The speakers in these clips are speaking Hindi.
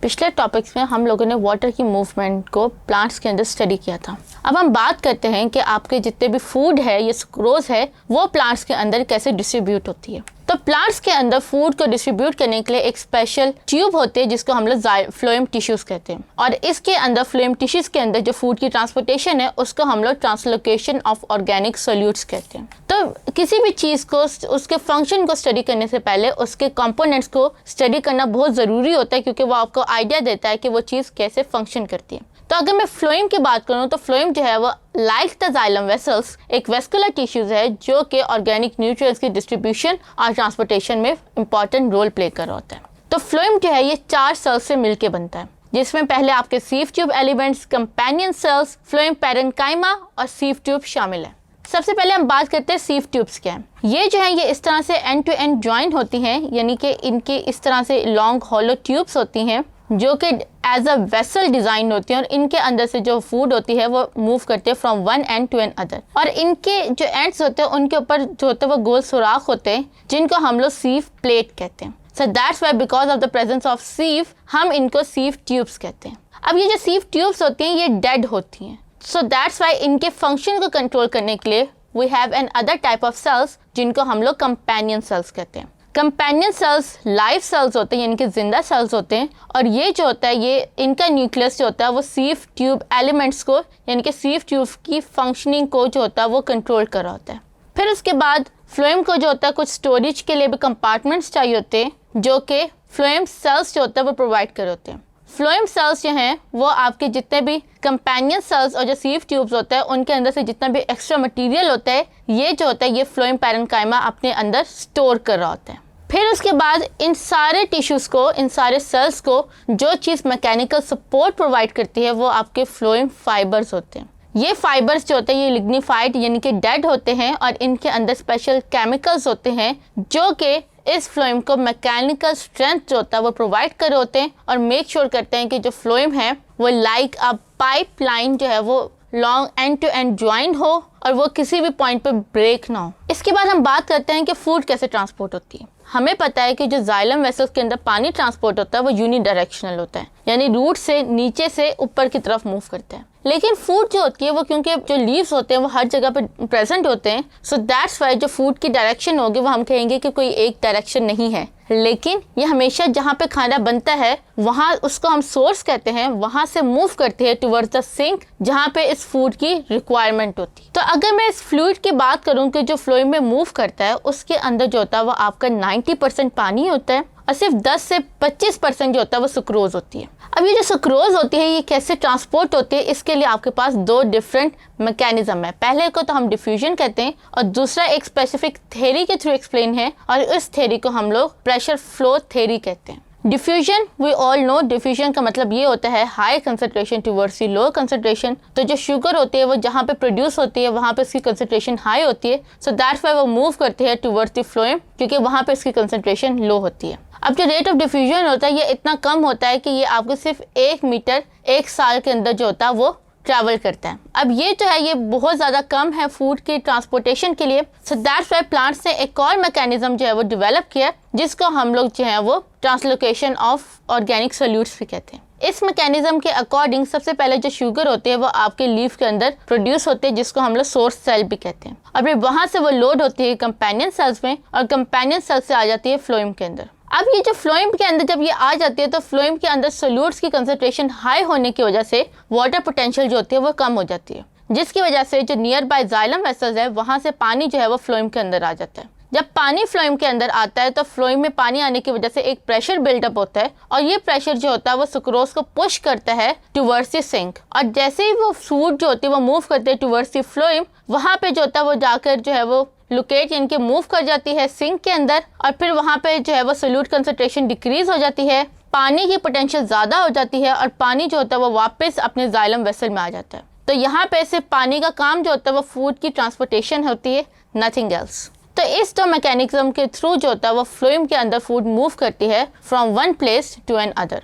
पिछले टॉपिक्स में हम लोगों ने वाटर की मूवमेंट को प्लांट्स के अंदर स्टडी किया था। अब हम बात करते हैं कि आपके जितने भी फूड है या सुक्रोज है वो प्लांट्स के अंदर कैसे डिस्ट्रीब्यूट होती है। तो प्लांट्स के अंदर फूड को डिस्ट्रीब्यूट करने के लिए एक स्पेशल ट्यूब होते हैं जिसको हम लोग फ्लोएम टिश्यूज कहते हैं, और इसके अंदर फ्लोएम टिश्यूज के अंदर जो फूड की ट्रांसपोर्टेशन है उसको हम लोग ट्रांसलोकेशन ऑफ ऑर्गेनिक सोल्यूट्स कहते हैं। तो किसी भी चीज़ को उसके फंक्शन को स्टडी करने से पहले उसके कंपोनेंट्स को स्टडी करना बहुत ज़रूरी होता है, क्योंकि वो आपको आइडिया देता है कि वो चीज़ कैसे फंक्शन करती है। तो अगर मैं फ्लोएम की बात करूं तो फ्लोएम जो है वो लाइक द जाइलम वेसल्स एक वेस्कुलर टिश्यूज है जो कि ऑर्गेनिक न्यूट्रिएंट्स की डिस्ट्रीब्यूशन और ट्रांसपोर्टेशन में इंपॉर्टेंट रोल प्ले कर रहा होता है। तो फ्लोएम जो है ये 4 सेल्स से मिलकर बनता है, जिसमें पहले आपके sieve tube elements, companion cells, phloem parenchyma और सीव ट्यूब शामिल है। सबसे पहले हम बात करते हैं सीव ट्यूब्स क्या है। ये जो है ये इस तरह से एंड टू एंड ज्वाइन होती हैं, यानी कि इनके इस तरह से लॉन्ग हॉलो ट्यूब्स होती हैं जो कि एज अ वेसल डिजाइन होती है, और इनके अंदर से जो फूड होती है वो मूव करते हैं from one end to another. और इनके जो एंड्स होते हैं उनके ऊपर जो होते हैं वो गोल सुराख होते हैं जिनको हम लोग सीव प्लेट कहते हैं। So that's why because of the presence of sieve हम इनको सीव ट्यूब्स कहते हैं। अब ये जो सीव ट्यूब्स होती हैं ये डेड होती हैं, सो दैट्स वाई इनके फंक्शन को कंट्रोल करने के लिए we have another type of cells जिनको हम लोग कंपेनियन सेल्स कहते हैं। कंपेनियन सेल्स लाइव सेल्स होते हैं, यानी कि जिंदा सेल्स होते हैं, और ये जो होता है ये इनका न्यूक्लियस जो होता है वो सीव ट्यूब एलिमेंट्स को, यानी कि सीव ट्यूब की फंक्शनिंग को जो होता है वो कंट्रोल कर रहा होता है। फिर उसके बाद फ्लोएम को जो होता है कुछ स्टोरेज के लिए भी कंपार्टमेंट्स चाहिए होते हैं जो कि फ्लोएम सेल्स जो होता है वो प्रोवाइड कर होते हैं। फ्लोएम सेल्स जो हैं वो आपके जितने भी कंपेनियन सेल्स और जो सीव ट्यूब्स होता है उनके अंदर से जितना भी एक्स्ट्रा मटेरियल होता है ये जो होता है ये फ्लोएम पैरेन्काइमा अपने अंदर स्टोर कर रहा होता है। फिर उसके बाद इन सारे टिश्यूज़ को, इन सारे सेल्स को जो चीज़ मैकेनिकल सपोर्ट प्रोवाइड करती है वो आपके फ्लोएम फाइबर्स होते हैं। ये फाइबर्स जो होते हैं ये लिग्निफाइड यानी कि डेड होते हैं, और इनके अंदर स्पेशल केमिकल्स होते हैं जो कि इस फ्लोएम को मैकेनिकल स्ट्रेंथ जो होता है वो प्रोवाइड कर होते हैं और मेक श्योर करते हैं कि जो फ्लोएम है वो लाइक अ पाइपलाइन जो है वो long end to end join हो और वो किसी भी पॉइंट पे ब्रेक ना हो। इसके बाद हम बात करते हैं कि फूड कैसे ट्रांसपोर्ट होती है। हमें पता है कि जो जाइलम वेसल्स के अंदर पानी ट्रांसपोर्ट होता है वो यूनिडायरेक्शनल होता है, यानी रूट से नीचे से ऊपर की तरफ मूव करता है। लेकिन फूड जो होती है वो क्योंकि जो लीव्स होते हैं वो हर जगह पे प्रेजेंट होते हैं, सो दैट्स वाई जो फूड की डायरेक्शन होगी वो हम कहेंगे कि कोई एक डायरेक्शन नहीं है, लेकिन ये हमेशा जहाँ पे खाना बनता है वहाँ उसको हम सोर्स कहते हैं, वहाँ से मूव करते हैं टुवर्ड्स द सिंक जहाँ पे इस फूड की रिक्वायरमेंट होती है। तो अगर मैं इस फ्लूइड की बात करूँ कि जो फ्लोएम में मूव करता है उसके अंदर जो होता है वो आपका 90% पानी होता है और सिर्फ 10 से 25% जो होता है वो सुक्रोज होती है। अब ये जो सुक्रोज होती है ये कैसे ट्रांसपोर्ट होती है, इसके लिए आपके पास 2 डिफरेंट मैकेनिज्म है। पहले को तो हम डिफ्यूजन कहते हैं और दूसरा एक स्पेसिफिक थ्योरी के थ्रू एक्सप्लेन है, और इस थ्योरी को हम लोग प्रेशर फ्लो थ्योरी कहते हैं। Diffusion we all know, diffusion का मतलब ये होता है high concentration towards the low concentration. तो जो शुगर होती है वो जहाँ पे प्रोड्यूस होती है वहाँ पे इसकी कंसंट्रेशन हाई होती है, सो दैट्स वाई वो मूव करती है टुवर्ड्स द फ्लोएम क्योंकि वहाँ पे इसकी कंसंट्रेशन लो होती है। अब जो रेट ऑफ डिफ्यूजन होता है ये इतना कम होता है कि ये आपको सिर्फ 1 मीटर 1 साल के अंदर जो होता है वो ट्रैवल करता है। अब ये जो है ये बहुत ज़्यादा कम है फूड की ट्रांसपोर्टेशन के लिए, सो दैट्स वाई प्लांट्स ने एक और मैकेनिज्म जो है वो डेवलप किया जिसको हम लोग जो है वो ट्रांसलोकेशन ऑफ ऑर्गेनिक सोल्यूट्स भी कहते हैं। इस मैकेनिज्म के अकॉर्डिंग सबसे पहले जो शुगर होते हैं वो आपके लीफ के अंदर प्रोड्यूस होते हैं जिसको हम लोग सोर्स सेल भी कहते हैं, और फिर वहाँ से वो लोड होती है कंपेनियन सेल्स में और कंपेनियन सेल्स से आ जाती है फ्लोएम के अंदर। अब ये जो फ्लोएम के अंदर जब ये आ जाती है तो फ्लोएम के अंदर सोल्यूट्स की कंसंट्रेशन हाई होने की वजह से वाटर पोटेंशियल जो होती है वो कम हो जाती है, जिसकी वजह से जो नियर बाय जाइलम वेसल्स है वहाँ से पानी जो है वो फ्लोएम के अंदर आ जाता है। जब पानी फ्लोएम के अंदर आता है तो फ्लोएम में पानी आने की वजह से एक प्रेशर बिल्डअप होता है, और ये प्रेशर जो होता है वो सुक्रोज को पुश करता है टुवर्ड्स द सिंक, और जैसे ही वो फूड जो होती है वो मूव करते हैं टुवर्ड्स द फ्लोएम, वहाँ पे जो होता है वो जाकर जो है वो लोकेट यानी कि मूव कर जाती है सिंक के अंदर, और फिर वहाँ पे जो है वो सोल्यूट कंसंट्रेशन डिक्रीज हो जाती है, पानी की पोटेंशियल ज़्यादा हो जाती है और पानी जो होता है वो वापस अपने जाइलम वेसल में आ जाता है। तो यहाँ पे सिर्फ पानी का काम जो होता है वो फूड की ट्रांसपोर्टेशन होती है, नथिंग एल्स। तो इस दो मैकेनिज्म के थ्रू जो होता है वो फ्लोएम के अंदर फूड मूव करती है from one place to another.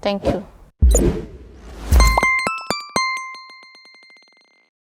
Thank you.